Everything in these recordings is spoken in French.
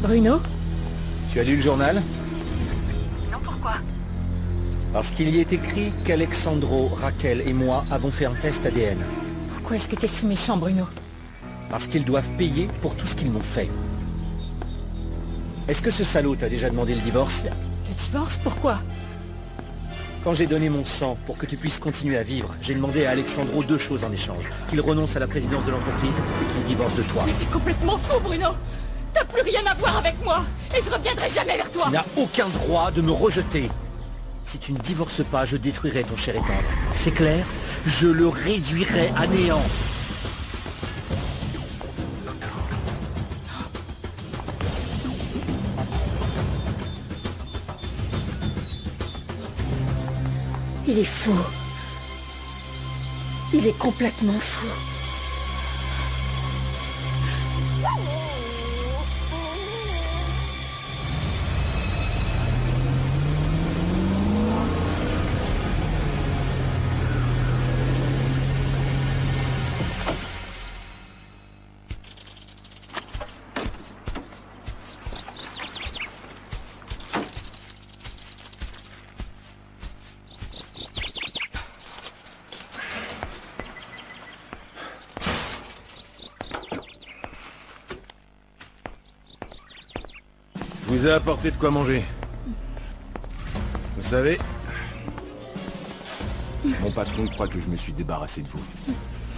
Bruno? Tu as lu le journal? Non, pourquoi? Parce qu'il y est écrit qu'Alexandro, Raquel et moi avons fait un test ADN. Pourquoi est-ce que t'es si méchant, Bruno? Parce qu'ils doivent payer pour tout ce qu'ils m'ont fait. Est-ce que ce salaud t'a déjà demandé le divorce? Le divorce? Pourquoi? Quand j'ai donné mon sang pour que tu puisses continuer à vivre, j'ai demandé à Alexandro 2 choses en échange. Qu'il renonce à la présidence de l'entreprise et qu'il divorce de toi. Mais t'es complètement fou, Bruno! T'as plus rien à voir avec moi! Et je reviendrai jamais vers toi! Tu n'as aucun droit de me rejeter. Si tu ne divorces pas, je détruirai ton cher et tendre. C'est clair? Je le réduirai à néant. Il est fou. Il est complètement fou. Je vous ai apporté de quoi manger. Vous savez, mon patron croit que je me suis débarrassé de vous.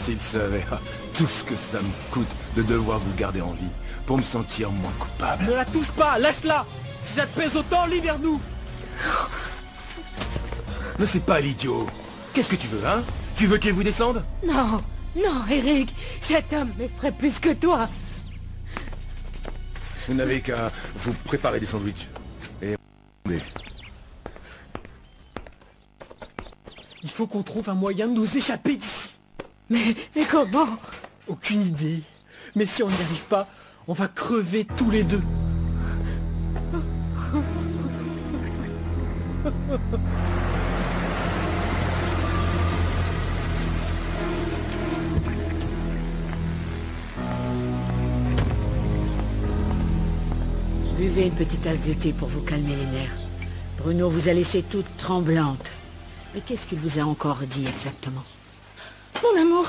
S'il savait tout ce que ça me coûte de devoir vous garder en vie pour me sentir moins coupable. Ne la touche pas, lâche-la. Si ça te pèse autant, libère-nous. Ne fais pas l'idiot. Qu'est-ce que tu veux, hein? Tu veux qu'il vous descende? Non, non, Eric, cet homme m'effraie plus que toi. Vous n'avez qu'à vous préparer des sandwichs. Et... Il faut qu'on trouve un moyen de nous échapper d'ici. Mais comment? Aucune idée. Mais si on n'y arrive pas, on va crever tous les deux. Buvez une petite tasse de thé pour vous calmer les nerfs. Bruno vous a laissé toute tremblante. Mais qu'est-ce qu'il vous a encore dit exactement? Mon amour!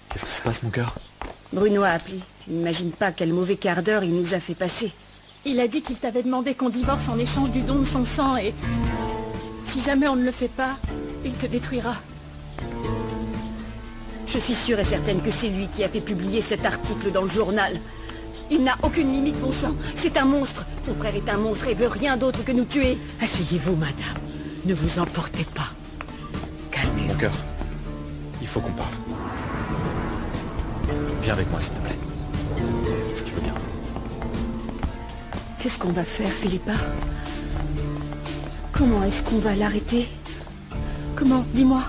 Qu'est-ce qui se passe, mon cœur? Bruno a appelé. Tu n'imagines pas quel mauvais quart d'heure il nous a fait passer. Il a dit qu'il t'avait demandé qu'on divorce en échange du don de son sang et... si jamais on ne le fait pas, il te détruira. Je suis sûre et certaine que c'est lui qui a fait publier cet article dans le journal. Il n'a aucune limite, mon sang. C'est un monstre. Ton frère est un monstre et veut rien d'autre que nous tuer. Asseyez-vous, madame. Ne vous emportez pas. Calmez-vous. Mon cœur, il faut qu'on parle. Viens avec moi, s'il te plaît. Si tu veux bien. Qu'est-ce qu'on va faire, Philippa? Comment est-ce qu'on va l'arrêter? Comment? Dis-moi.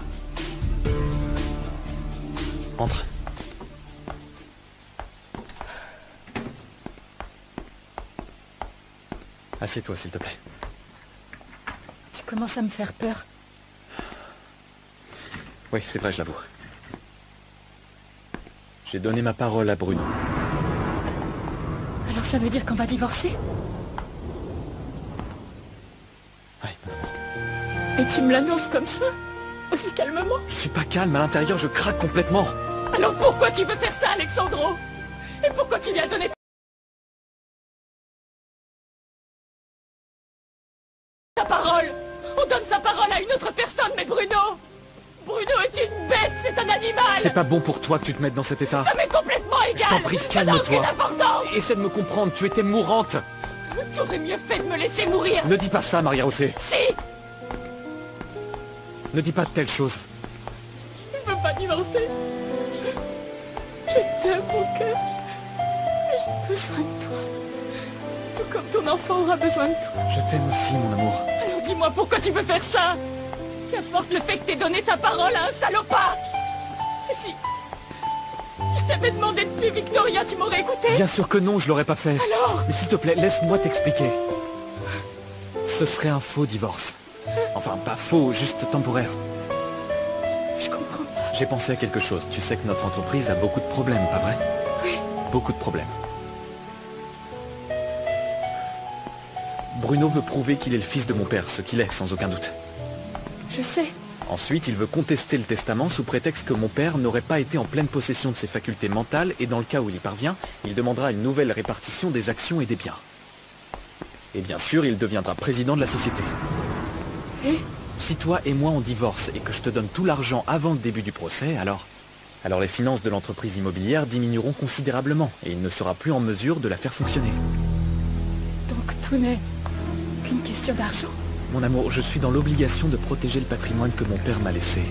Entre. Assieds-toi, s'il te plaît. Tu commences à me faire peur. Oui, c'est vrai, je l'avoue. J'ai donné ma parole à Bruno. Alors ça veut dire qu'on va divorcer? Oui. Et tu me l'annonces comme ça? Aussi calmement? Je suis pas calme, à l'intérieur, je craque complètement. Alors pourquoi tu veux faire ça, Alexandro? Et pourquoi tu lui as donné ta parole? On donne sa parole à une autre personne, mais Bruno est une bête, c'est un animal. C'est pas bon pour toi que tu te mettes dans cet état. Ça m'est complètement égal. Je t'en prie, Ça n'a aucune calme-toi. importance. Essaie de me comprendre, tu étais mourante. Tu aurais mieux fait de me laisser mourir. Ne dis pas ça, Maria José. Si. Ne dis pas de telles choses. Je veux pas divorcer. Je t'aime, mon cœur. Mais j'ai besoin de toi. Tout comme ton enfant aura besoin de toi. Je t'aime aussi, mon amour. Alors dis-moi pourquoi tu veux faire ça? Qu'importe le fait que t'aies donné ta parole à un salopard. Et si je t'avais demandé de tuer Victoria, tu m'aurais écouté? Bien sûr que non, je l'aurais pas fait. Alors? Mais s'il te plaît, laisse-moi t'expliquer. Ce serait un faux divorce. Enfin, pas faux, juste temporaire. Je comprends pas. J'ai pensé à quelque chose. Tu sais que notre entreprise a beaucoup de problèmes, pas vrai? Oui. Beaucoup de problèmes. Bruno veut prouver qu'il est le fils de mon père, ce qu'il est, sans aucun doute. Je sais. Ensuite, il veut contester le testament sous prétexte que mon père n'aurait pas été en pleine possession de ses facultés mentales et dans le cas où il y parvient, il demandera une nouvelle répartition des actions et des biens. Et bien sûr, il deviendra président de la société. Et si toi et moi on divorce et que je te donne tout l'argent avant le début du procès, alors les finances de l'entreprise immobilière diminueront considérablement et il ne sera plus en mesure de la faire fonctionner. Donc tout n'est qu'une question d'argent? Mon amour, je suis dans l'obligation de protéger le patrimoine que mon père m'a laissé.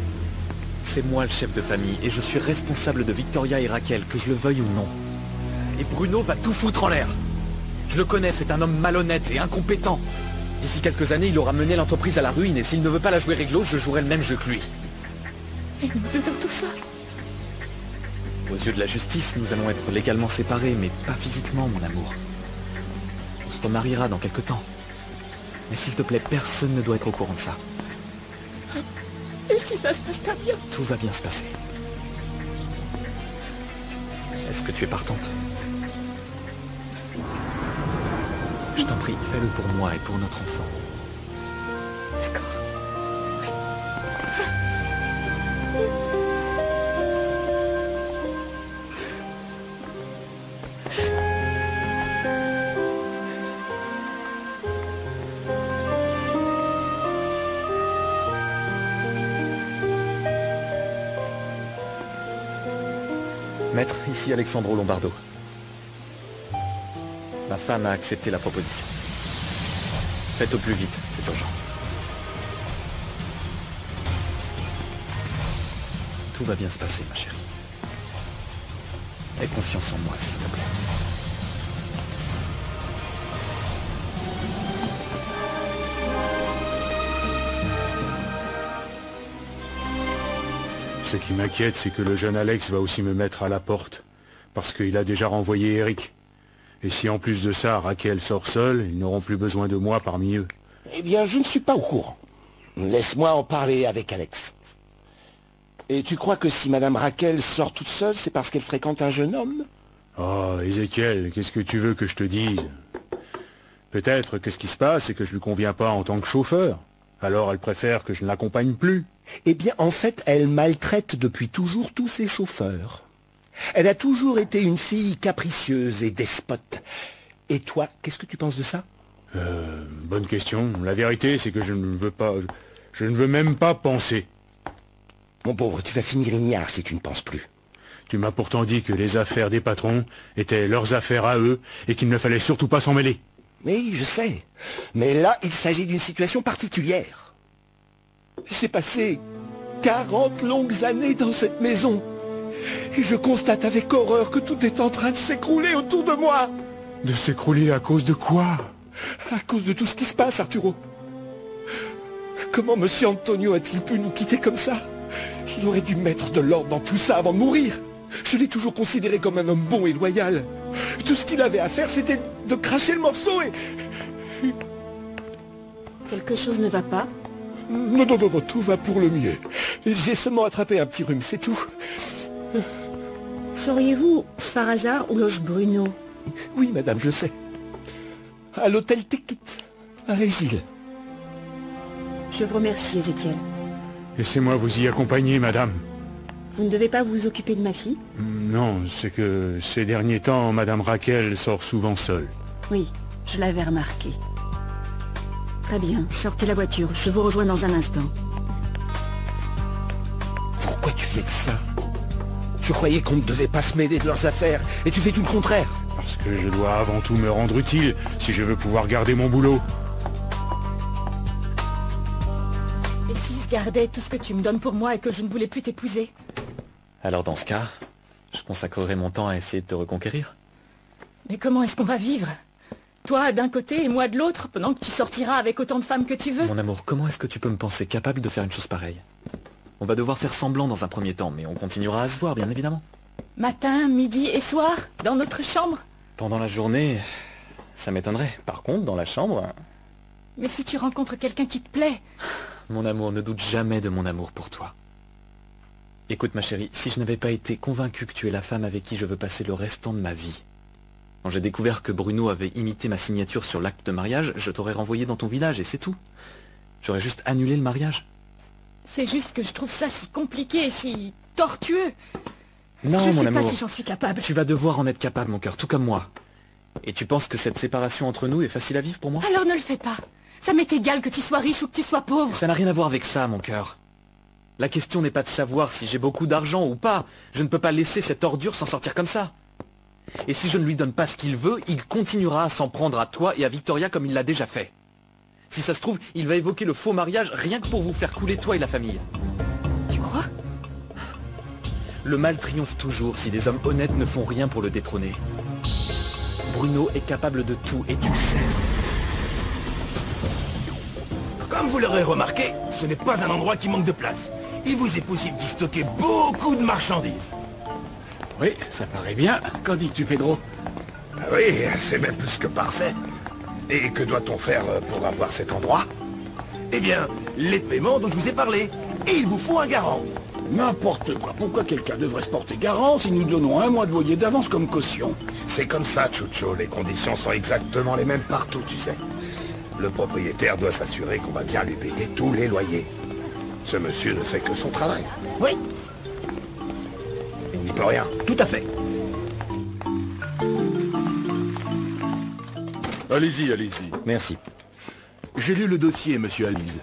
C'est moi le chef de famille et je suis responsable de Victoria et Raquel, que je le veuille ou non. Et Bruno va tout foutre en l'air. Je le connais, c'est un homme malhonnête et incompétent. D'ici quelques années, il aura mené l'entreprise à la ruine et s'il ne veut pas la jouer réglo, je jouerai le même jeu que lui. Et nous deux dans tout ça? Aux yeux de la justice, nous allons être légalement séparés, mais pas physiquement, mon amour. On se remariera dans quelque temps. Mais s'il te plaît, personne ne doit être au courant de ça. Et si ça se passe pas bien? Tout va bien se passer. Est-ce que tu es partante? Je t'en prie, fais-le pour moi et pour notre enfant. D'accord. Maître, ici Alexandro Lombardo. Ma femme a accepté la proposition. Faites au plus vite, c'est urgent. Tout va bien se passer, ma chérie. Aie confiance en moi, s'il te plaît. Ce qui m'inquiète, c'est que le jeune Alex va aussi me mettre à la porte, parce qu'il a déjà renvoyé Eric. Et si en plus de ça, Raquel sort seule, ils n'auront plus besoin de moi parmi eux. Eh bien, je ne suis pas au courant. Laisse-moi en parler avec Alex. Et tu crois que si Madame Raquel sort toute seule, c'est parce qu'elle fréquente un jeune homme? Oh, Ézéchiel, qu'est-ce que tu veux que je te dise? Peut-être que ce qui se passe, c'est que je lui conviens pas en tant que chauffeur. Alors elle préfère que je ne l'accompagne plus. Eh bien, en fait, elle maltraite depuis toujours tous ses chauffeurs. Elle a toujours été une fille capricieuse et despote. Et toi, qu'est-ce que tu penses de ça? Bonne question. La vérité, c'est que je ne veux pas... Je ne veux même pas penser. Mon pauvre, tu vas finir ignare si tu ne penses plus. Tu m'as pourtant dit que les affaires des patrons étaient leurs affaires à eux et qu'il ne fallait surtout pas s'en mêler. Oui, je sais. Mais là, il s'agit d'une situation particulière. J'ai passé 40 longues années dans cette maison. Et je constate avec horreur que tout est en train de s'écrouler autour de moi. De s'écrouler à cause de quoi? À cause de tout ce qui se passe, Arturo. Comment Monsieur Antonio a-t-il pu nous quitter comme ça? Il aurait dû mettre de l'ordre dans tout ça avant de mourir. Je l'ai toujours considéré comme un homme bon et loyal. Tout ce qu'il avait à faire, c'était de cracher le morceau et... Quelque chose ne va pas? Non, tout va pour le mieux. J'ai seulement attrapé un petit rhume, c'est tout. Sauriez-vous, par hasard, où loge Bruno? Oui, madame, je sais. À l'hôtel Tekit, à Régil. Je vous remercie, Ézéchiel. Laissez-moi vous y accompagner, madame. Vous ne devez pas vous occuper de ma fille? Non, c'est que ces derniers temps, madame Raquel sort souvent seule. Oui, je l'avais remarqué. Très bien, sortez la voiture, je vous rejoins dans un instant. Pourquoi tu fais ça? Je croyais qu'on ne devait pas se mêler de leurs affaires, et tu fais tout le contraire. Parce que je dois avant tout me rendre utile, si je veux pouvoir garder mon boulot. Et si je gardais tout ce que tu me donnes pour moi et que je ne voulais plus t'épouser? Alors dans ce cas, je consacrerai mon temps à essayer de te reconquérir. Mais comment est-ce qu'on va vivre? Toi d'un côté et moi de l'autre, pendant que tu sortiras avec autant de femmes que tu veux? Mon amour, comment est-ce que tu peux me penser capable de faire une chose pareille? On va devoir faire semblant dans un premier temps, mais on continuera à se voir, bien évidemment. Matin, midi et soir, dans notre chambre? Pendant la journée, ça m'étonnerait. Par contre, dans la chambre... Mais si tu rencontres quelqu'un qui te plaît? Mon amour, ne doute jamais de mon amour pour toi. Écoute ma chérie, si je n'avais pas été convaincu que tu es la femme avec qui je veux passer le restant de ma vie, on va devoir faire semblant dans un premier temps, mais on continuera à se voir, bien évidemment. Pendant la journée, ça m'étonnerait. Par contre, dans la chambre... Écoute ma chérie, si je n'avais pas été convaincu que tu es la femme avec qui je veux passer le restant de ma vie, Quand j'ai découvert que Bruno avait imité ma signature sur l'acte de mariage, je t'aurais renvoyé dans ton village et c'est tout. J'aurais juste annulé le mariage. C'est juste que je trouve ça si compliqué, si tortueux. Non, je mon sais amour. pas si j'en suis capable. Tu vas devoir en être capable, mon cœur, tout comme moi. Et tu penses que cette séparation entre nous est facile à vivre pour moi? Alors ne le fais pas. Ça m'est égal que tu sois riche ou que tu sois pauvre. Ça n'a rien à voir avec ça, mon cœur. La question n'est pas de savoir si j'ai beaucoup d'argent ou pas. Je ne peux pas laisser cette ordure s'en sortir comme ça. Et si je ne lui donne pas ce qu'il veut, il continuera à s'en prendre à toi et à Victoria comme il l'a déjà fait. Si ça se trouve, il va évoquer le faux mariage rien que pour vous faire couler toi et la famille. Tu crois? Le mal triomphe toujours si des hommes honnêtes ne font rien pour le détrôner. Bruno est capable de tout et tu le sais. Comme vous l'aurez remarqué, ce n'est pas un endroit qui manque de place. Il vous est possible d'y stocker beaucoup de marchandises. Oui, ça paraît bien. Qu'en dis-tu, Pedro? Ah oui, c'est même plus que parfait. Et que doit-on faire pour avoir cet endroit? Eh bien, les paiements dont je vous ai parlé. Et il vous faut un garant. N'importe quoi. Pourquoi quelqu'un devrait se porter garant si nous donnons 1 mois de loyer d'avance comme caution? C'est comme ça, Chucho. Les conditions sont exactement les mêmes partout, tu sais. Le propriétaire doit s'assurer qu'on va bien lui payer tous les loyers. Ce monsieur ne fait que son travail. Oui, Il n'y peut rien. tout à fait. Allez-y, allez-y. Merci. J'ai lu le dossier, monsieur Alise.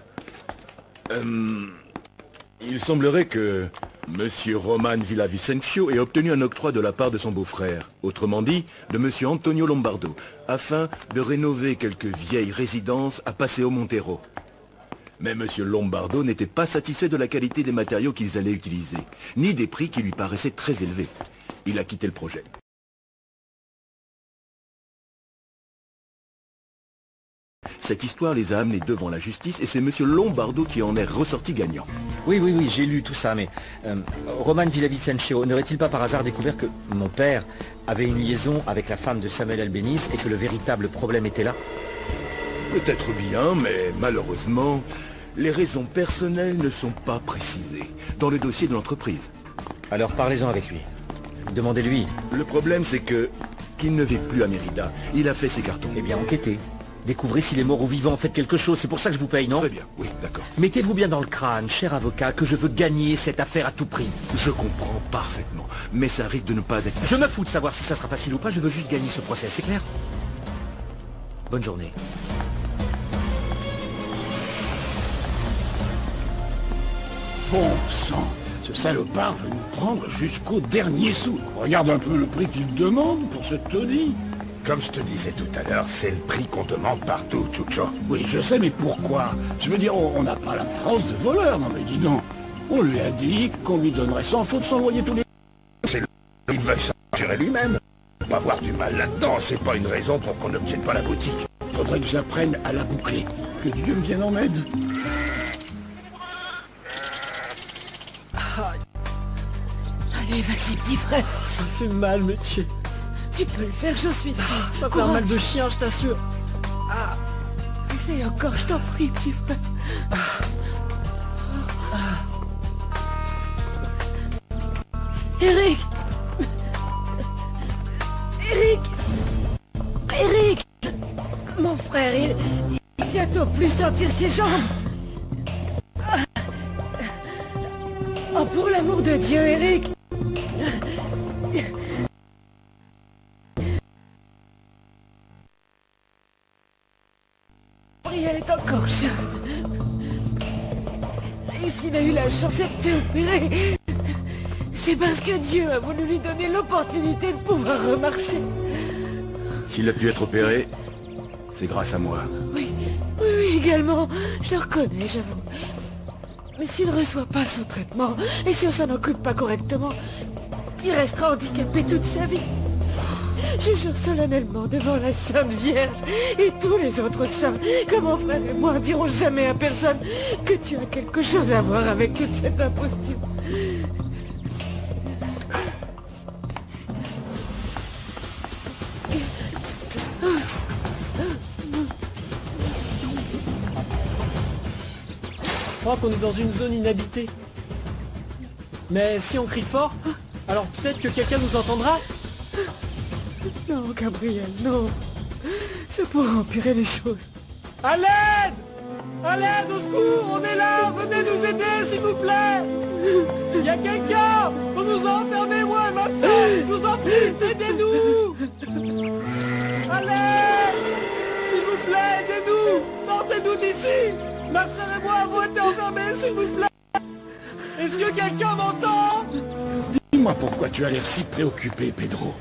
Il semblerait que Monsieur Roman Villavicencio ait obtenu un octroi de la part de son beau-frère, autrement dit, de Monsieur Antonio Lombardo, afin de rénover quelques vieilles résidences à Paseo Montero. Mais Monsieur Lombardo n'était pas satisfait de la qualité des matériaux qu'ils allaient utiliser, ni des prix qui lui paraissaient très élevés. Il a quitté le projet. Cette histoire les a amenés devant la justice et c'est Monsieur Lombardo qui en est ressorti gagnant. Oui, j'ai lu tout ça, mais Roman Villavicencio n'aurait-il pas par hasard découvert que mon père avait une liaison avec la femme de Samuel Albéniz et que le véritable problème était là? Peut-être bien, mais malheureusement, les raisons personnelles ne sont pas précisées dans le dossier de l'entreprise. Alors parlez-en avec lui. Demandez-lui. Le problème, c'est que qu'il ne vit plus à Mérida. Il a fait ses cartons. Eh bien, enquêtez. Découvrez si les morts ou vivants ont fait quelque chose. C'est pour ça que je vous paye, non? Très bien, oui, d'accord. Mettez-vous bien dans le crâne, cher avocat, que je veux gagner cette affaire à tout prix. Je comprends parfaitement, mais ça risque de ne pas être... Je me fous de savoir si ça sera facile ou pas, je veux juste gagner ce procès, c'est clair? Bonne journée. Bon sang, ce salopard veut nous prendre jusqu'au dernier sou. Regarde un peu le prix qu'il demande pour ce taudis. Comme je te disais tout à l'heure, c'est le prix qu'on demande partout, Chucho. Oui, je sais, mais pourquoi? Je veux dire, on n'a pas l'apparence de voleur, non mais dis donc. On lui a dit qu'on lui donnerait sans faute son loyer tous les... C'est le... Il veut s'assurer lui-même. Pas avoir du mal là-dedans, c'est pas une raison pour qu'on n'obtienne pas la boutique. Faudrait que j'apprenne à la boucler. Que Dieu me vienne en aide. Allez, vas-y, petit frère. Ça fait mal, métier. Tu peux le faire, je suis sûre. Ça fait un mal de chien, je t'assure. Essaye encore, je t'en prie, petit frère. Eric! Eric! Eric! Mon frère, il bientôt plus sortir ses jambes. Oh, pour l'amour de Dieu, Eric! Elle est encore jeune. Et s'il a eu la chance d'être fait opérer, c'est parce que Dieu a voulu lui donner l'opportunité de pouvoir remarcher. S'il a pu être opéré, c'est grâce à moi. Oui, également. Je le reconnais, j'avoue. Mais s'il ne reçoit pas son traitement, et si on s'en occupe pas correctement, il restera handicapé toute sa vie. Je jure solennellement devant la Sainte Vierge et tous les autres saints que mon frère et moi dirons jamais à personne que tu as quelque chose à voir avec toute cette imposture. Je crois qu'on est dans une zone inhabitée. Mais si on crie fort, alors peut-être que quelqu'un nous entendra. Non, Gabriel, non. Ça pourrait empirer les choses. À l'aide! À l'aide, au secours! On est là! Venez nous aider, s'il vous plaît! Il y a quelqu'un! On nous a enfermés, moi et ma soeur! Je vous en prie, aidez-nous! À l'aide! S'il vous plaît, aidez-nous! Sortez-nous d'ici! Ma soeur et moi avons été enfermés, s'il vous plaît! Est-ce que quelqu'un m'entend? Dis-moi pourquoi tu as l'air si préoccupé, Pedro.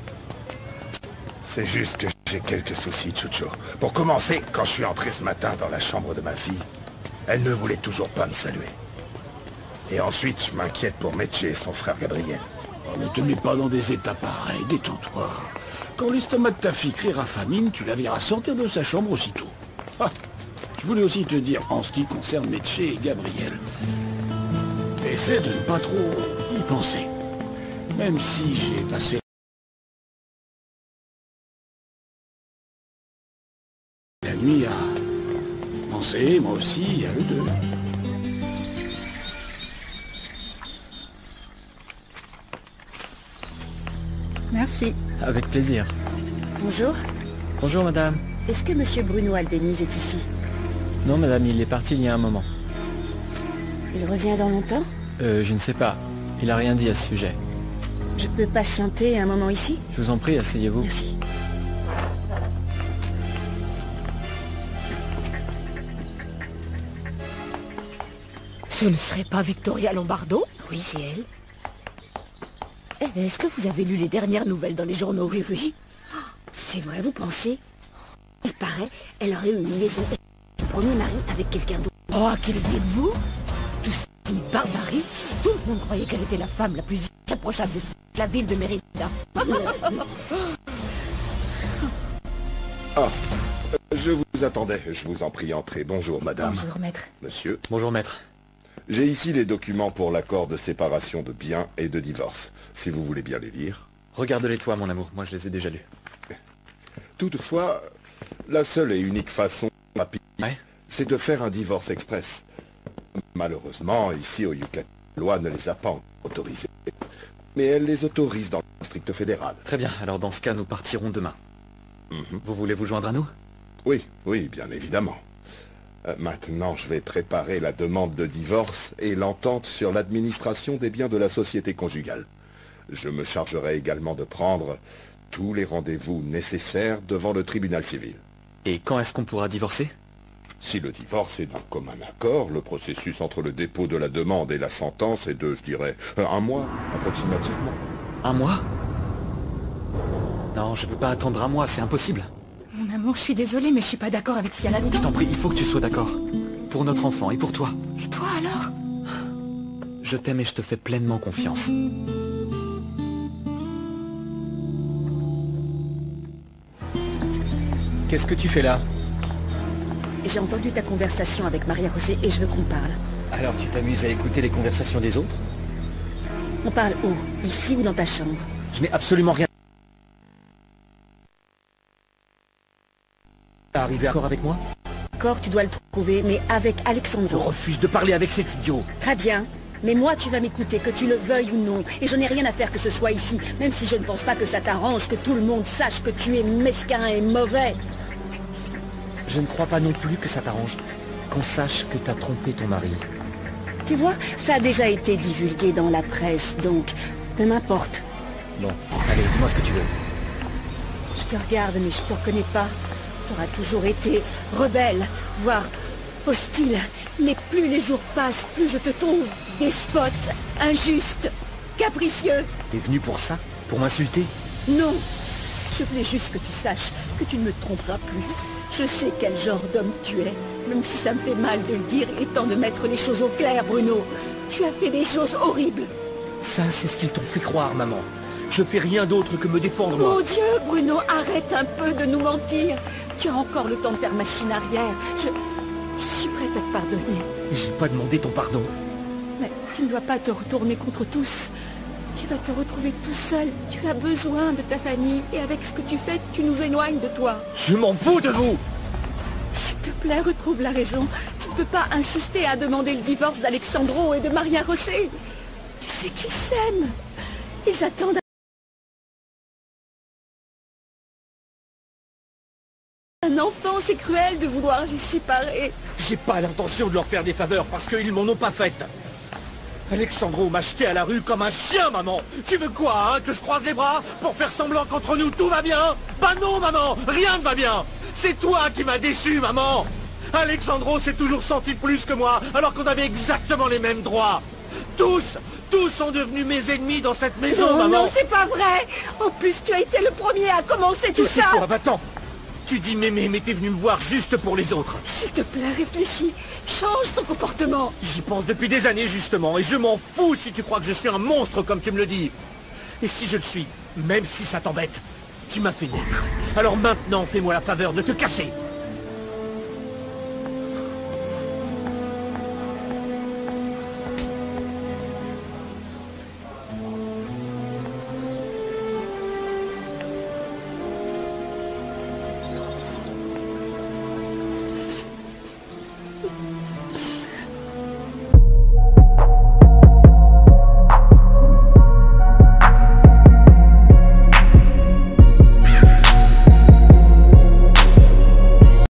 C'est juste que j'ai quelques soucis, Chucho. Pour commencer, quand je suis entré ce matin dans la chambre de ma fille, elle ne voulait toujours pas me saluer. Et ensuite, je m'inquiète pour Meche et son frère Gabriel. Oh, ne te mets pas dans des états pareils, détends-toi. Quand l'estomac de ta fille criera famine, tu la verras sortir de sa chambre aussitôt. Ah, je voulais aussi te dire, en ce qui concerne Meche et Gabriel, essaie de ne pas trop y penser. Même si j'ai passé la nuit à penser, moi aussi, à eux deux. Merci. Avec plaisir. Bonjour. Bonjour madame. Est-ce que monsieur Bruno Albéniz est ici? Non madame, il est parti il y a un moment. Il revient dans longtemps? Je ne sais pas. Il a rien dit à ce sujet. Je peux patienter un moment ici? Je vous en prie, asseyez-vous. Merci. Ce ne serait pas Victoria Lombardo? Oui, c'est elle. Est-ce que vous avez lu les dernières nouvelles dans les journaux? Oui, oui. C'est vrai, vous pensez? Il paraît, elle aurait eu une liaison avec son premier mari avec quelqu'un d'autre. Oh, quel dites-vous? Tout ça, c'est une barbarie. Tout le monde croyait qu'elle était la femme la plus approchable de la ville de Mérida. Ah, je vous attendais, je vous en prie, entrez. Bonjour, madame. Bonjour, maître. Monsieur. Bonjour maître. J'ai ici les documents pour l'accord de séparation de biens et de divorce, si vous voulez bien les lire. Regarde-les toi mon amour, moi je les ai déjà lus. Toutefois, la seule et unique façon rapide, c'est de faire un divorce express. Malheureusement, ici au Yucatan, la loi ne les a pas autorisés. Mais elle les autorise dans le district fédéral. Très bien, alors dans ce cas nous partirons demain. Vous voulez vous joindre à nous? Oui, oui, bien évidemment. Maintenant, je vais préparer la demande de divorce et l'entente sur l'administration des biens de la société conjugale. Je me chargerai également de prendre tous les rendez-vous nécessaires devant le tribunal civil. Et quand est-ce qu'on pourra divorcer? Si le divorce est d'un commun accord, le processus entre le dépôt de la demande et la sentence est de, je dirais, un mois, approximativement. Un mois? Non, je peux pas attendre un mois, c'est impossible. Mon amour, je suis désolée, mais je suis pas d'accord avec ce qu'il y a là-dedans. Je t'en prie, il faut que tu sois d'accord. Pour notre enfant et pour toi. Et toi alors? Je t'aime et je te fais pleinement confiance. Qu'est-ce que tu fais là? J'ai entendu ta conversation avec Maria José et je veux qu'on parle. Alors tu t'amuses à écouter les conversations des autres? On parle où? Ici ou dans ta chambre? Je n'ai absolument rien. T'as arrivé à accord avec moi? D'accord, tu dois le trouver, mais avec Je Alexandro. refuse de parler avec cet idiot. Très bien. Mais moi, tu vas m'écouter, que tu le veuilles ou non. Et je n'ai rien à faire que ce soit ici, même si je ne pense pas que ça t'arrange que tout le monde sache que tu es mesquin et mauvais. Je ne crois pas non plus que ça t'arrange qu'on sache que t'as trompé ton mari. Tu vois, ça a déjà été divulgué dans la presse, donc peu m'importe. Bon, allez, dis-moi ce que tu veux. Je te regarde, mais je te reconnais pas. Tu auras toujours été rebelle, voire hostile. Mais plus les jours passent, plus je te trouve despote, injuste, capricieux. T'es venu pour ça? Pour m'insulter? Non, je voulais juste que tu saches que tu ne me tromperas plus. Je sais quel genre d'homme tu es, même si ça me fait mal de le dire, il est temps de mettre les choses au clair, Bruno. Tu as fait des choses horribles. Ça, c'est ce qu'ils t'ont fait croire, maman. Je fais rien d'autre que me défendre, moi. Mon Dieu, Bruno, arrête un peu de nous mentir. Tu as encore le temps de faire machine arrière. Je suis prête à te pardonner. J'ai pas demandé ton pardon. Mais tu ne dois pas te retourner contre tous. Tu vas te retrouver tout seul. Tu as besoin de ta famille. Et avec ce que tu fais, tu nous éloignes de toi. Je m'en fous de vous! S'il te plaît, retrouve la raison. Tu ne peux pas insister à demander le divorce d'Alexandro et de Maria José. Tu sais qu'ils s'aiment. Ils attendent Un enfant, c'est cruel de vouloir les séparer. J'ai pas l'intention de leur faire des faveurs parce qu'ils m'en ont pas faites. Alexandro m'a jeté à la rue comme un chien, maman. Tu veux quoi, hein? Que je croise les bras pour faire semblant qu'entre nous tout va bien? Bah non, maman, rien ne va bien. C'est toi qui m'as déçu, maman. Alexandro s'est toujours senti plus que moi, alors qu'on avait exactement les mêmes droits. Tous sont devenus mes ennemis dans cette maison, Non, maman. non, c'est pas vrai. En plus, tu as été le premier à commencer tout ça. Quoi, va-t'en. Tu dis mémé, mais t'es venu me voir juste pour les autres. S'il te plaît, réfléchis. Change ton comportement. J'y pense depuis des années, justement, et je m'en fous si tu crois que je suis un monstre, comme tu me le dis. Et si je le suis, même si ça t'embête, tu m'as fait naître. Alors maintenant, fais-moi la faveur de te casser.